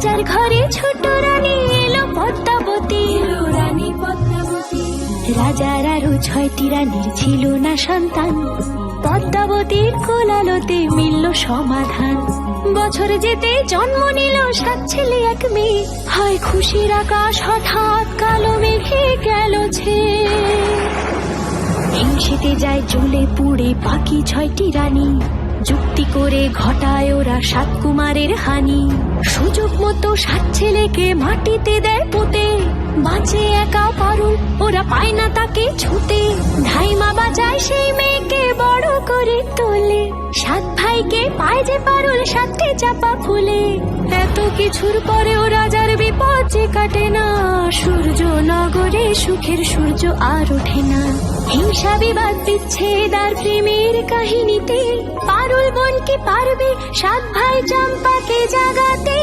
রাজার ঘরে ছোট রানী এলো পদ্মাবতী, রাজার আরো 6টি রানীর ছিল না সন্তান, পদ্মাবতীর কোলালোতে মিলল সমাধান। বছর যেতে জন্ম নিল 7 ছেলে 1 মেয়ে, হয় খুশির আকাশ হঠাৎ কালো মেঘে গেল ছেয়ে। হিংসেতে যায় জ্বলে পুড়ে বাকি 6টি রানী, যুক্তি করে ঘটায় ওরা 7 কুমারের হানি। সুযোগ মতো 7 ছেলেকে মাটিতে দেয় পুঁতে, বাঁচে একা পারুল, ওরা পায় না তাকে ছুতে। ধাইমা বাঁচায় সেই মেয়েকে বড় করে তোলে, 7 ভাইকে পায় যে পারুল 7টি চাপা ফুলে। এত কিছুর পরেও রাজার বিপদ যে কাটে না, সূর্য নগরে সুখের সূর্য আর ওঠে না। হিংসা বিবাদ বিচ্ছেদ আর প্রেমের কাহিনীতে পারুল বোন কি পারবে 7 ভাই চম্পাকে জাগাতে।